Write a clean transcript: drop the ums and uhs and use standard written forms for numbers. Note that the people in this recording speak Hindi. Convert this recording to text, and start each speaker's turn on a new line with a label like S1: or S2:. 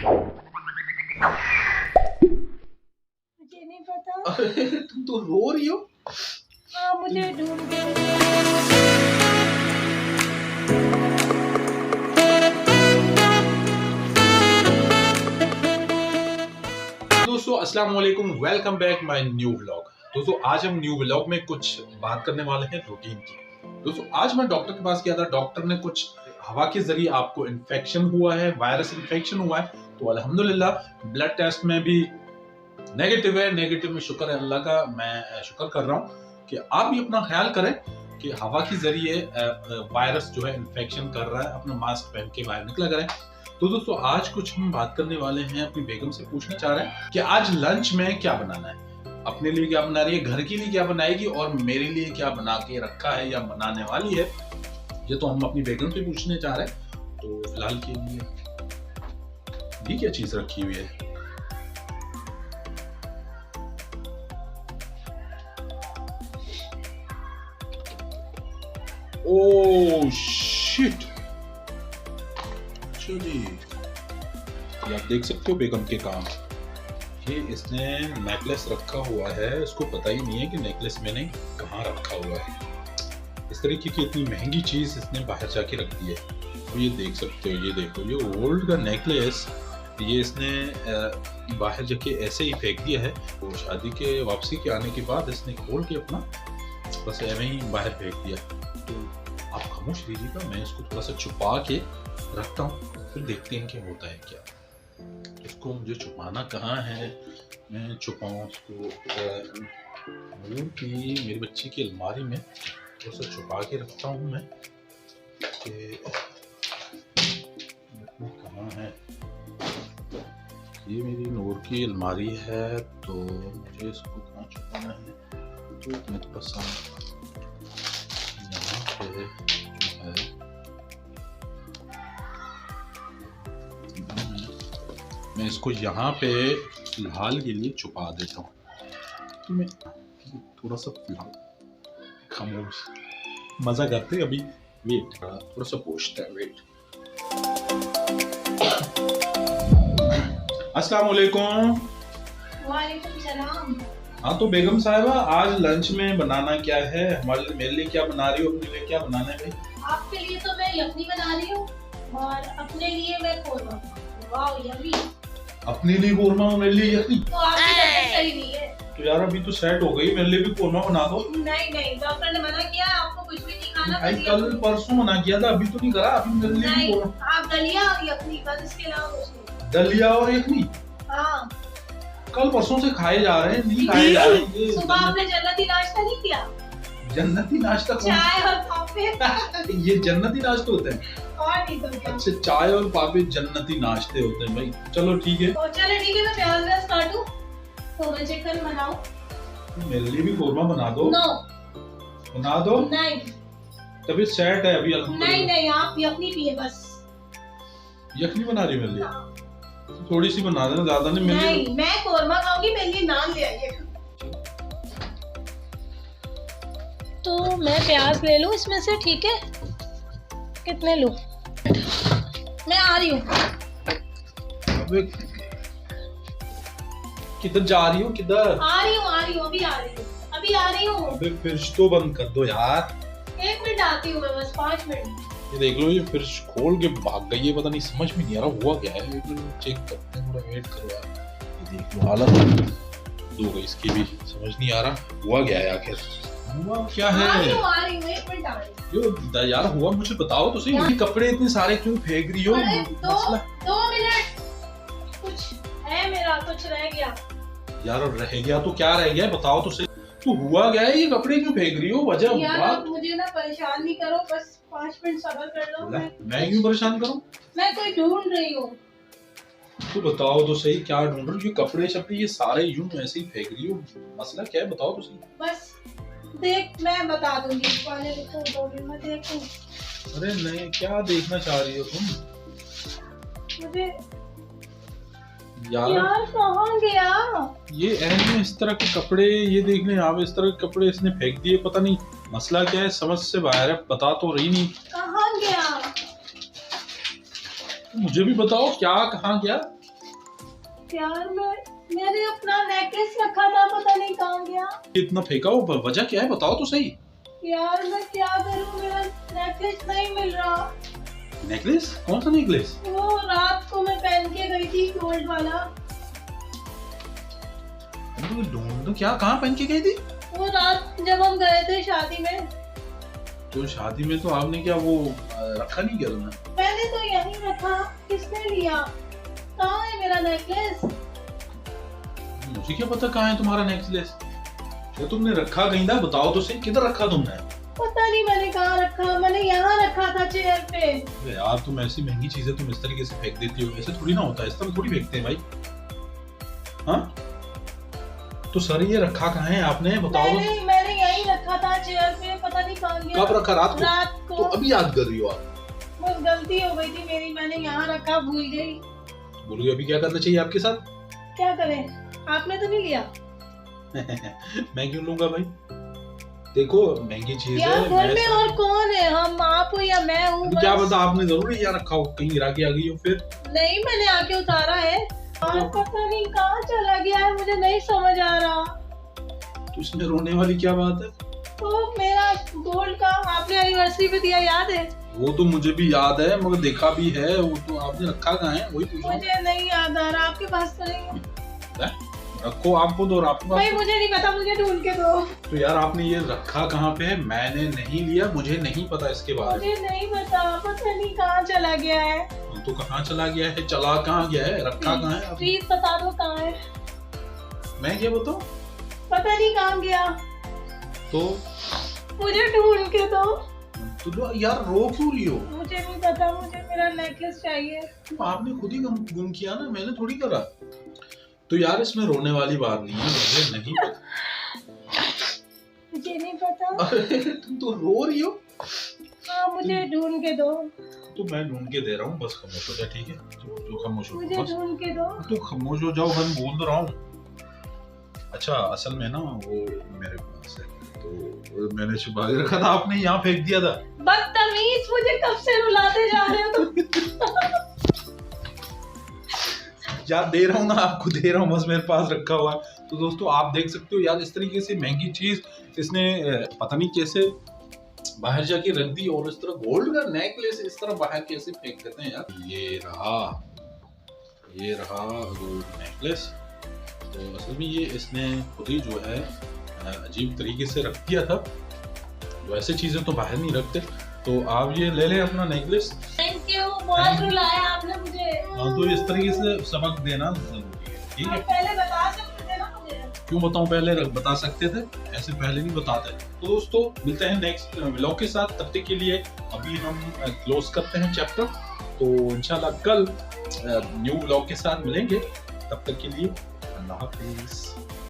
S1: मुझे नहीं पता।
S2: अरे तुम तो रो रही हो।
S1: हाँ मुझे ढूंढ दो।
S2: दोस्तों अस्सलाम वालेकुम, welcome back my new vlog. दोस्तों आज हम न्यू व्लॉग में कुछ बात करने वाले हैं रूटीन की। दोस्तों आज मैं डॉक्टर के पास गया था। डॉक्टर ने कुछ हवा के जरिए आपको इन्फेक्शन हुआ है, वायरस इन्फेक्शन हुआ है। तो अल्हम्दुलिल्लाह ब्लड टेस्ट में भी नेगेटिव है। नेगेटिव में शुक्र है अल्लाह का, मैं शुक्र कर रहा हूँ कि आप भी अपना ख्याल करें कि हवा के जरिए वायरस जो है इन्फेक्शन कर रहा है, अपना मास्क पहन के बाहर निकला करें। तो दोस्तों आज कुछ हम बात करने वाले हैं, अपनी बेगम से पूछना चाह रहे हैं कि आज लंच में क्या बनाना है। अपने लिए क्या बना रही है, घर के लिए क्या बनाएगी और मेरे लिए क्या बना के रखा है या बनाने वाली है, ये तो हम अपनी बेगम से पूछने चाह रहे हैं। तो फिलहाल के लिए ये क्या चीज रखी हुई है। ओह शिट, जी ये आप देख सकते हो बेगम के काम। ये इसने नेकलेस रखा हुआ है, इसको पता ही नहीं है कि नेकलेस मैंने कहाँ रखा हुआ है। इस तरीके की इतनी महंगी चीज इसने बाहर जाके रख दी है। तो ये देख सकते हो, ये देखो, ये गोल्ड का नेकलेस ये इसने बाहर जाके ऐसे ही फेंक दिया है। तो शादी के वापसी के आने के बाद इसने खोल के अपना बस ऐसे ही बाहर फेंक दिया। तो आप खामोश रहिएगा, मैं इसको थोड़ा सा छुपा के रखता हूँ, फिर देखते हैं क्या होता है क्या। इसको मुझे छुपाना कहाँ है, मैं छुपाऊँ इसको की मेरी बच्ची की अलमारी में थोड़ा सा छुपा के रखता हूँ मैं कि कहाँ है। ये मेरी नूर की अलमारी है, तो मुझे इसको कहाँ छुपाना है। तो मेरे पास यहाँ पे जो है मैं इसको यहाँ पे फिलहाल के लिए छुपा देता हूँ। तो मैं थोड़ा सा फिलहाल खामोश मजा करते हैं अभी। वेट थोड़ा सा पूछता है, वेट। अस्सलाम वालेकुम।
S1: वालेकुम सलाम।
S2: हाँ तो बेगम साहिबा आज लंच में बनाना क्या है, हमारे मेरे लिए क्या बना रही हो, अपने लिए क्या बनाना है भाई।
S1: आपके लिए तो मैं यखनी बना रही हूँ और अपने लिए मैं कोरमा। वाह यम्मी।
S2: अपने लिए कोरमा और मेरे लिए यखनी।
S1: तो आपकी तबीयत सही नहीं है
S2: तो यार अभी तो सेट हो गई, मेरे लिए भी कोरमा बना दो।
S1: नहीं नहीं, डॉक्टर ने मना किया आपको कुछ भी नहीं खाना।
S2: भाई कल परसों मना किया था, अभी तो नहीं करा। अभी मेरे लिए भी
S1: नहीं,
S2: कोरमा।
S1: आप दलिया और यखनी बस, इसके अलावा कुछ नहीं।
S2: दलिया और यखनी
S1: हाँ
S2: कल परसों से खाए जा रहे हैं, नहीं खाए जा रहे हैं।
S1: सुबह आपने जन्नती नाश्ता नहीं किया?
S2: जन्नती नाश्ता कौन?
S1: चाय और पापे।
S2: ये जन्नती नाश्ते होते हैं।
S1: और नहीं तो क्या।
S2: अच्छा चाय और पापे जन्नती नाश्ते होते हैं भाई। चलो ठीक है,
S1: तो चलो ठीक है, मैं प्याज व्याज काटूं तो मैं चिकन बनाऊं।
S2: मेरे लिए भी कोरमा बना दो।
S1: नो
S2: बना दो।
S1: नहीं
S2: तभी सेट है अभी
S1: नहीं
S2: अल्हम्दुलिल्लाह।
S1: नहीं, आप यखनी पिए बस।
S2: यखनी बना रही है मेरे लिए।
S1: हाँ।
S2: थोड़ी सी बना देना, ज्यादा नहीं। मेरे लिए
S1: नहीं मैं कोरमा खाऊंगी, मेरे लिए नान ले आइए। तो मैं प्याज ले लूं इसमें से, ठीक है? कितने लूं? मैं आ रही हूँ।
S2: अबे किधर जा रही हो, किधर?
S1: आ रही हूँ अभी आ रही हूँ।
S2: अबे फ्रिज तो बंद कर दो यार।
S1: 1 मिनट आती हूँ मैं, बस 5 मिनट।
S2: ये देख लो, ये फ्रिज खोल के भाग गई है, पता नहीं समझ में नहीं आ रहा हुआ क्या है। एक मिनट चेक करते हैं, थोड़ा वेट करो यार। ये देख लो हालत हो गई इसकी भी, समझ नहीं आ रहा हुआ क्या है आखिर। हुआ क्या है
S1: आ रही हूँ 1 मिनट आ रही हूँ।
S2: यो यार हुआ मुझे बताओ तो सही। ये कपड़े इतने सारे क्यों फेंक रही हो?
S1: अरे
S2: मसला
S1: 2 मिनट, कुछ है मेरा, कुछ रह गया।
S2: यार रह गया तो क्या रह गया बताओ तो सही। तो हुआ क्या है, ये कपड़े क्यों फेंक रही हो, वजह
S1: यार
S2: बात।
S1: आप मुझे ना परेशान नहीं करो, बस 5 मिनट सब्र कर लो।
S2: मैं क्यों परेशान करूं?
S1: मैं कोई ढूंढ रही हूँ।
S2: तो बताओ तो सही क्या ढूंढ रही हो? ये कपड़े शपड़े ये सारे यूं ऐसे ही फेंक रही हो, मसला क्या है बताओ तो सही।
S1: बस देख, मैं बता दूंगी। पहले देखो 2 दिन में देखूं।
S2: अरे नहीं, क्या देखना चाह रही हो तुम?
S1: मुझे
S2: यार
S1: कहाँ गया?
S2: ये ऐसे इस तरह के कपड़े, ये देख लें आप, इस तरह के कपड़े इसने फेंक दिए, पता नहीं मसला क्या है, समझ से बाहर है, बता तो रही नहीं।
S1: कहाँ गया?
S2: मुझे भी बताओ क्या कहाँ गया?
S1: यार मैंने अपना नेकलेस रखा था, पता नहीं कहाँ गया।
S2: इतना फेंका हो, वजह क्या है बताओ तो सही।
S1: यार मैं क्या करूँ, मेरा नेकलेस नहीं मिल रहा।
S2: नेकलेस? कौन सा नेकलेस?
S1: वो रात को मैं पहन के गई थी, गोल्ड वाला।
S2: ढूंढ क्या, कहाँ पहन के गई थी?
S1: वो रात जब हम गए थे शादी में।
S2: तो शादी में तो आपने क्या वो रखा नहीं किया तुमने?
S1: मैंने तो यहीं रखा, किसने लिया? कहाँ है मेरा नेकलेस?
S2: मुझे क्या पता कहाँ है तुम्हारा नेकलेस? जो तुमने रखा कहीं था, बताओ तो सही, किधर रखा तुमने?
S1: पता नहीं मैंने कहाँ रखा, मैंने यहाँ रखा था चेयर पे।
S2: यार तुम ऐसी महंगी चीजें तुम इस तरीके से फेंक देती हो, ऐसे थोड़ी ना होता है, इस तरह थोड़ी फेंकते हैं भाई। हाँ तो सर ये रखा कहाँ है आपने बताओ?
S1: मैंने यहीं रखा था चेयर पे, पता नहीं कहाँ गया।
S2: कब रखा? रात को?
S1: रात को।
S2: तो अभी याद कर रही हो आप?
S1: बस गलती हो गई थी मेरी, मैंने यहाँ रखा, भूल गई।
S2: बोलो अभी क्या करना चाहिए आपके साथ?
S1: क्या करें, आपने तो नहीं लिया।
S2: मैं क्यों लूंगा भाई? देखो महंगी चीज
S1: यार
S2: है।
S1: घर में और कौन है, हम आप हो या मैं हूँ?
S2: क्या पता आपने जरूर यहाँ रखा हो, कहीं गिरा के आ गई हो फिर।
S1: नहीं मैंने आके उतारा है, और पता नहीं कहाँ चला गया है, मुझे नहीं समझ आ रहा।
S2: तो इसमें रोने वाली क्या बात है?
S1: तो मेरा गोल्ड का आपने एनिवर्सरी पे दिया, याद है?
S2: वो तो मुझे भी याद है, मगर देखा भी है, वो तो आपने रखा कहाँ है वही पूछा।
S1: मुझे नहीं याद आ रहा, आपके पास तो नहीं है?
S2: रखो आपको दो, आपके पास
S1: भाई मुझे नहीं पता, मुझे ढूंढ के दो।
S2: तो यार आपने ये रखा कहाँ पे है? मैंने नहीं लिया, मुझे नहीं पता इसके बारे में।
S1: मुझे नहीं पता, पता नहीं कहाँ चला गया है।
S2: तो कहाँ चला गया है, चला कहाँ गया है, रखा कहाँ है?
S1: प्लीज बता दो कहाँ है।
S2: मैं क्या बताऊँ?
S1: पता नहीं कहाँ गया,
S2: तो
S1: मुझे ढूंढ के दो।
S2: तो यार रो क्यों लियो?
S1: मुझे नहीं पता, मुझे मेरा नेकलेस चाहिए।
S2: तो आपने खुद ही गुम किया ना, मैंने थोड़ी करा। तो यार इसमें रोने वाली बात नहीं है, मुझे नहीं पता।
S1: मुझे नहीं पता।
S2: अरे तुम तो रो रही हो।
S1: हाँ मुझे ढूंढ के दो।
S2: तो मैं ढूंढ के दे रहा हूँ, बस खामोश हो जा, ठीक है? तो खामोश हो
S1: मुझे
S2: बस।
S1: ढूंढ के दो।
S2: तो खामोश हो जाओ, मैं बोल तो रहा हूँ। अच्छा असल में ना वो मेरे पास है, तो मैंने छुपा के रखा था, आपने यहाँ फेंक दिया था।
S1: बदतमीज, मुझे कब से रुलाते जा रहे हो तुम।
S2: यार दे रहा हूँ ना, आपको दे रहा हूँ, बस मेरे पास रखा हुआ। तो दोस्तों आप देख सकते हो यार, इस तरीके से महंगी चीज इसने पता नहीं कैसे बाहर जाके रख दी, और इस तरह गोल्ड का नेकलेस इस तरह बाहर कैसे फेंक देते हैं यार। ये रहा गोल्ड नेकलेस। तो असल में ये इसने खुद ही जो है अजीब तरीके से रख दिया था, जो ऐसे चीजें तो बाहर नहीं रखते। तो आप ये ले लें अपना नेकलेस।
S1: थैंक यू, बहुत रुलाया आपने मुझे।
S2: हाँ तो इस तरीके से सबक देना जरूरी है, ठीक है?
S1: पहले बता सकते थे ना मुझे।
S2: क्यों बताऊं, पहले बता सकते थे, ऐसे पहले नहीं बताते। तो दोस्तों मिलते हैं नेक्स्ट व्लॉग के साथ, तब तक के लिए अभी हम क्लोज करते हैं चैप्टर। तो इंशाल्लाह कल न्यू व्लॉग के साथ मिलेंगे, तब तक के लिए अल्लाह हाफिज।